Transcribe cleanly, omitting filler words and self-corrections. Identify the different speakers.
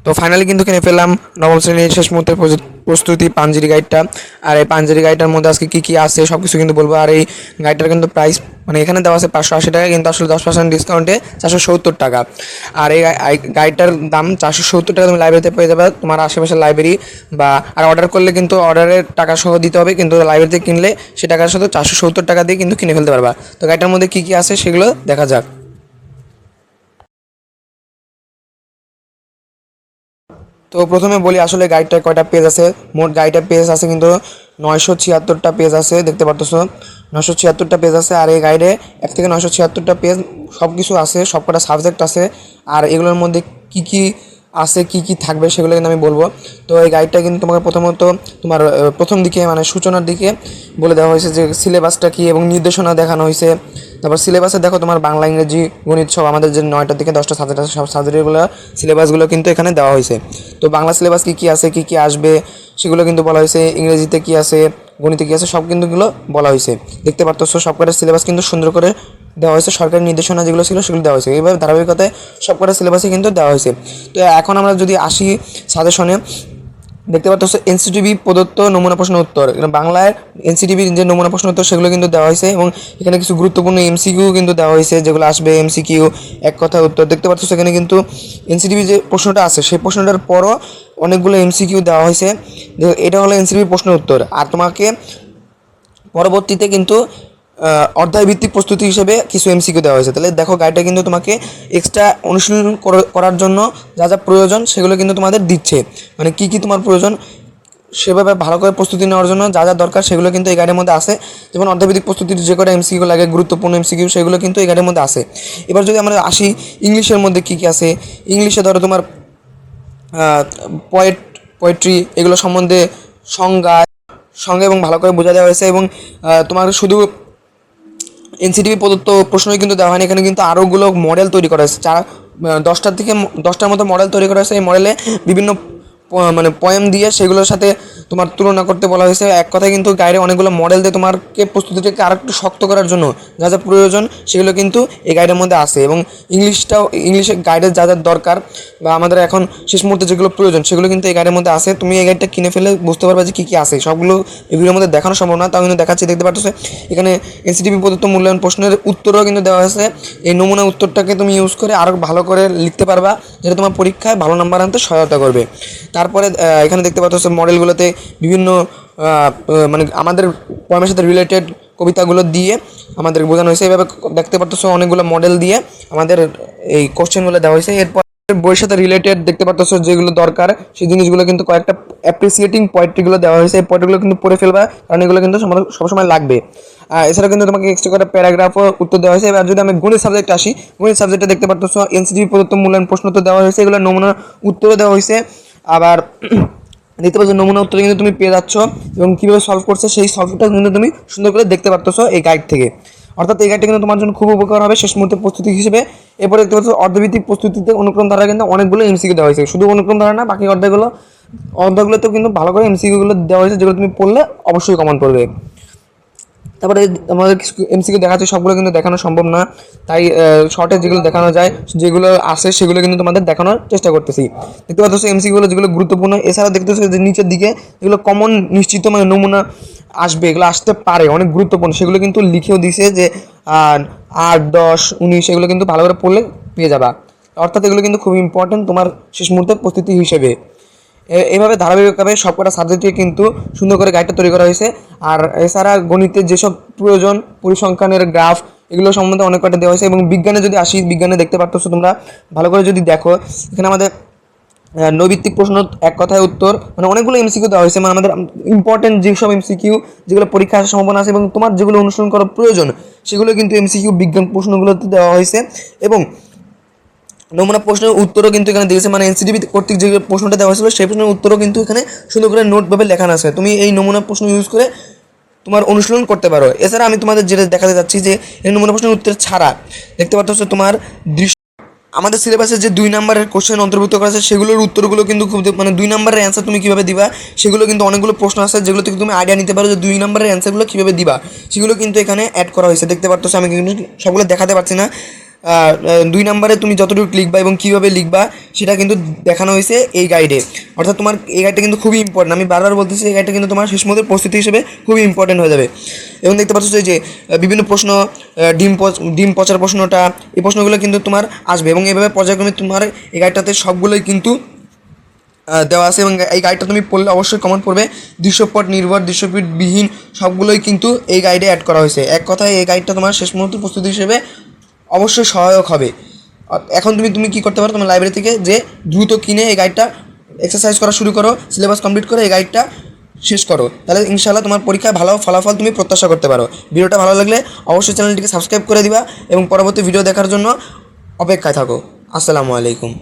Speaker 1: তো ফাইনালি কিন্তু কিনে ফেললাম নবম শ্রেণীর শেষ মুহূর্তের প্রস্তুতি পাঞ্জেরি গাইডটা। আর এই পাঞ্জেরি গাইডটার মধ্যে আজকে কী কী আছে সব কিছু কিন্তু বলবো। আর এই গাইডটার কিন্তু প্রাইস মানে এখানে দেওয়া আছে 580 টাকা, কিন্তু আসলে 10% ডিসকাউন্টে 470 টাকা। আর এই গাইডটার দাম 470 টাকা তুমি লাইব্রেরিতে পেয়ে যাবে, তোমার আশেপাশের লাইব্রেরি বা আর অর্ডার করলে কিন্তু অর্ডারের টাকা সহ দিতে হবে, কিন্তু লাইব্রেরিতে কিনলে সে টাকার সাথে 470 টাকা দিয়ে কিন্তু কিনে ফেলতে পারবা। তো গাইডটার মধ্যে কী কী আছে সেগুলো দেখা যাক। তো প্রথমে বলি আসলে গাইডটায় কয়টা পেজ আছে। মোট গাইডের পেজ আছে কিন্তু 976টা পেজ আছে, দেখতে পারতেছো 976টা পেজ আছে। আর এই গাইডে 1 থেকে 976টা পেজ সব কিছু আছে, সব কটা সাবজেক্ট আছে। আর এগুলোর মধ্যে কি কি আছে, কি কি থাকবে সেগুলো কিন্তু আমি বলবো। তো এই গাইডটা কিন্তু তোমাকে প্রথমত তোমার প্রথম দিকে মানে সূচনার দিকে বলে দেওয়া হয়েছে যে সিলেবাসটা কী এবং নির্দেশনা দেখানো হয়েছে। তারপর সিলেবাসে দেখো তোমার বাংলা ইংরেজি গণিত সব আমাদের যে 9টা থেকে 10টা সাবজেক্ট আছে সব সাবজেক্টগুলো সিলেবাসগুলো কিন্তু এখানে দেওয়া হয়েছে। তো বাংলা সিলেবাস কী কী আছে, কী কী আসবে সেগুলো কিন্তু বলা হয়েছে, ইংরেজিতে কী আছে, গণিতে কী আছে সব কিন্তু এগুলো বলা হয়েছে। দেখতে পারতো সবকটা সিলেবাস কিন্তু সুন্দর করে দেওয়া হয়েছে, সরকারি নির্দেশনা যেগুলো ছিল সেগুলো দেওয়া হয়েছে। এইভাবে ধারাবাহিকতায় সবকটা সিলেবাসই কিন্তু দেওয়া হয়েছে। তো এখন আমরা যদি আসি সাজেশনে, দেখতে পাচ্ছ এনসিটিভি প্রদত্ত নমুনা প্রশ্ন উত্তর, বাংলায় এনসিটিভির যে নমুনা প্রশ্ন উত্তর সেগুলো কিন্তু দেওয়া হয়েছে এবং এখানে কিছু গুরুত্বপূর্ণ এমসিকিউ কিন্তু দেওয়া হয়েছে যেগুলো আসবে এমসিকিউ এক কথা উত্তর। দেখতে পাচ্ছ সেখানে কিন্তু এনসিটিভি যে প্রশ্নটা আছে সেই প্রশ্নটার পরও অনেকগুলো এমসিকিউ দেওয়া হয়েছে। এটা হলো এনসিটিভি প্রশ্নের উত্তর। আর তোমাকে পরবর্তীতে কিন্তু অধ্যায়ভিত্তিক প্রস্তুতি হিসেবে কিছু এমসিকিউ দেওয়া হয়েছে। তাহলে দেখো গাইডটা কিন্তু তোমাকে এক্সট্রা অনুশীলন করার জন্য যা যা প্রয়োজন সেগুলো কিন্তু তোমাদের দিচ্ছে, মানে কী কী তোমার প্রয়োজন সেভাবে ভালো করে প্রস্তুতি নেওয়ার জন্য যা যা দরকার সেগুলো কিন্তু এই গাইডের মধ্যে আছে। যেমন অর্ধভিত্তিক প্রস্তুতির যে কটা এমসিকিউ লাগে গুরুত্বপূর্ণ এমসিকিউ সেগুলো কিন্তু এই গাইডের মধ্যে আছে। এবার যদি আমরা আসি ইংলিশের মধ্যে কী কী আছে, ইংলিশে ধরো তোমার পোয়েট্রি এগুলো সম্বন্ধে সংজ্ঞা সঙ্গে এবং ভালো করে বোঝা দেওয়া হয়েছে। এবং তোমার শুধু এনসিটিভি প্রদত্ত প্রশ্নই কিন্তু দেওয়া হয়নি, এখানে কিন্তু আরোগুলো মডেল তৈরি করা হয়েছে। 10টার মতো মডেল তৈরি করা হয়েছে। এই মডেলে বিভিন্ন মানে পয়েম দিয়ে সেগুলোর সাথে তোমার তুলনা করতে বলা হয়েছে। এক কথায় কিন্তু গাইডে অনেকগুলো মডেল দিয়ে তোমাকে প্রস্তুতিটাকে আর একটু শক্ত করার জন্য যা যা প্রয়োজন সেগুলো কিন্তু এই গাইডের মধ্যে আছে। এবং ইংলিশের গাইডের যা যা দরকার বা আমাদের এখন শেষ মুহূর্তে যেগুলো প্রয়োজন সেগুলো কিন্তু এই গাইডের মধ্যে আছে। তুমি এই গাইডটা কিনে ফেলে বুঝতে পারবে যে কী কী আছে। সবগুলো এগুলোর মধ্যে দেখানো সম্ভব না, তাও কিন্তু দেখাচ্ছি। দেখতে পাচ্ছ এখানে এনসিটিভি প্রদত্ত মূল্যায়ন প্রশ্নের উত্তরও কিন্তু দেওয়া হয়েছে। এই নমুনা উত্তরটাকে তুমি ইউজ করে আরও ভালো করে লিখতে পারবা, যেটা তোমার পরীক্ষায় ভালো নাম্বার আনতে সহায়তা করবে। তারপরে এখানে দেখতে পাচ্ছ মডেলগুলোতে বিভিন্ন মানে আমাদের পয়েমের সাথে রিলেটেড কবিতাগুলো দিয়ে আমাদের বোঝানো হয়েছে। এইভাবে দেখতে পাচ্ছ অনেকগুলো মডেল দিয়ে আমাদের এই কোশ্চেনগুলো দেওয়া হয়েছে। এরপর বইয়ের সাথে রিলেটেড দেখতে পাচ্ছ যেগুলো দরকার সেই জিনিসগুলো কিন্তু কয়েকটা অ্যাপ্রিসিয়েটিং পোয়েট্রিগুলো দেওয়া হয়েছে। এই পোয়েট্রিগুলো কিন্তু পড়ে ফেলবা, কারণ এগুলো কিন্তু সবসময় লাগবে। এছাড়া কিন্তু তোমাকে এক্সট্রা করে প্যারাগ্রাফও উত্তর দেওয়া হয়েছে। এবার যদি আমি গণিত সাবজেক্টে আসি, গণিত সাবজেক্টে দেখতে পাচ্ছ এনসিটিভি প্রদত্ত মূল্যায়ন প্রশ্ন তো দেওয়া হয়েছে, এগুলো নমুনা উত্তরও দেওয়া হয়েছে। আবার দেখতে পাচ্ছ নমুনা উত্তর কিন্তু তুমি পেয়ে যাচ্ছ এবং কীভাবে সলভ করছে সেই সলভটা কিন্তু তুমি সুন্দর করে দেখতে পাচ্ছ এই গাইড থেকে। অর্থাৎ এই গাইডটা কিন্তু তোমার জন্য খুব উপকার হবে শেষ মুহূর্তে প্রস্তুতি হিসেবে। এরপরে দেখতে পাচ্ছ অর্ধভিত্তিক প্রস্তুতিতে অনুক্রম ধারা কিন্তু অনেকগুলো এমসিকিউ দেওয়া হয়েছে, শুধু অনুক্রম ধারা না বাকি অর্ধগুলোতেও কিন্তু ভালো করে এমসিকিউগুলো দেওয়া হয়েছে, যেগুলো তুমি পড়লে অবশ্যই কমন পড়বে। তারপরে আমাদের কিছু এমসিকিউ দেখাচ্ছে, সবগুলো কিন্তু দেখানো সম্ভব না, তাই শর্টে যেগুলো দেখানো যায় যেগুলো আসে সেগুলো কিন্তু তোমাদের দেখানোর চেষ্টা করতেছি। দেখতে পাচ্ছ এমসিকিউগুলো যেগুলো গুরুত্বপূর্ণ। এছাড়া দেখতে পাচ্ছ যে নিচের দিকে যেগুলো কমন নিশ্চিত মানে নমুনা আসবে, এগুলো আসতে পারে অনেক গুরুত্বপূর্ণ, সেগুলো কিন্তু লিখেও দিছে যে 8, 10, 19 এগুলো কিন্তু ভালো করে পড়লে পেয়ে যাবা। অর্থাৎ এগুলো কিন্তু খুব ইম্পর্টেন্ট তোমার শেষ মুহূর্তে প্রস্তুতি হিসেবে। এইভাবে ধারাবাহিকভাবে সবকটা সাবজেক্টে কিন্তু সুন্দর করে গাইডটা তৈরি করা হয়েছে। আর এছাড়া গণিতের যেসব প্রয়োজন পরিসংখ্যানের গ্রাফ এগুলো সম্বন্ধে অনেক কটা দেওয়া হয়েছে। এবং বিজ্ঞানে যদি আসি, বিজ্ঞানে দেখতে পাচ্ছ তোমরা ভালো করে যদি দেখো এখানে আমাদের নৈবিত্তিক প্রশ্ন এক কথায় উত্তর মানে অনেকগুলো এমসিকিউ দেওয়া হয়েছে, মানে আমাদের ইম্পর্টেন্ট যেসব এমসিকিউ যেগুলো পরীক্ষা আসার সম্ভাবনা আছে এবং তোমার যেগুলো অনুসরণ করার প্রয়োজন সেগুলো কিন্তু এমসিকিউ বিজ্ঞান প্রশ্নগুলোতে দেওয়া হয়েছে। এবং নমুনা প্রশ্নের উত্তরও কিন্তু এখানে দিয়েছে, মানে এনসিটিভি কর্তৃক যে প্রশ্নটা দেওয়া হয়েছিল সেই প্রশ্নের উত্তরও কিন্তু এখানে সুন্দর করে নোটভাবে লেখানো আছে। তুমি এই নমুনা প্রশ্ন ইউজ করে তোমার অনুশীলন করতে পারো। এছাড়া আমি তোমাদের যেটা দেখাতে যাচ্ছি যে এই নমুনা প্রশ্নের উত্তর ছাড়া দেখতে পাচ্ছ তোমার আমাদের সিলেবাসে যে 2 নম্বরের কোশ্চেন অন্তর্ভুক্ত করা আছে সেগুলোর উত্তরগুলো কিন্তু খুব মানে 2 নম্বরের অ্যান্সার তুমি কীভাবে দিবা সেগুলো কিন্তু অনেকগুলো প্রশ্ন আছে যেগুলো থেকে তুমি আইডিয়া নিতে পারো যে 2 নম্বরের অ্যান্সারগুলো কীভাবে দিবা, সেগুলো কিন্তু এখানে অ্যাড করা হয়েছে। দেখতে পাচ্ছ আমি কিন্তু সবগুলো দেখাতে পারছি না, 2 নম্বরে তুমি যতটুকু লিখবা এবং কীভাবে লিখবা সেটা কিন্তু দেখানো হয়েছে এই গাইডে। অর্থাৎ তোমার এই গাইডটা কিন্তু খুবই ইম্পর্টেন্ট, আমি বারবার বলতেছি এই গাইডটা কিন্তু তোমার শেষ মুহূর্তের প্রস্তুতি হিসেবে খুবই ইম্পর্টেন্ট হয়ে যাবে। এবং দেখতে পাচ্ছ যে বিভিন্ন প্রশ্ন, ডিম পচার প্রশ্নটা, এই প্রশ্নগুলো কিন্তু তোমার আসবে এবং এইভাবে পর্যায়ক্রমে তোমার এই গাইডটাতে সবগুলোই কিন্তু দেওয়া আছে। এবং এই গাইডটা তুমি পড়লে অবশ্যই কমন পড়বে। দৃশ্যপট নির্ভর, দৃশ্যপটবিহীন সবগুলোই কিন্তু এই গাইডে অ্যাড করা হয়েছে। এক কথায় এই গাইডটা তোমার শেষ মুহূর্তের প্রস্তুতি হিসেবে অবশ্যই সহায়ক হবে। এখন তুমি কী করতে পারো, তোমার লাইব্রেরি থেকে যে দ্রুত কিনে এই গাইডটা এক্সারসাইজ করা শুরু করো, সিলেবাস কমপ্লিট করে এই গাইডটা শেষ করো, তাহলে ইনশাআল্লাহ তোমার পরীক্ষায় ভালো ফলাফল তুমি প্রত্যাশা করতে পারো। ভিডিওটা ভালো লাগলে অবশ্যই চ্যানেলটিকে সাবস্ক্রাইব করে দিবা এবং পরবর্তী ভিডিও দেখার জন্য অপেক্ষায় থাকো। আসসালামু আলাইকুম।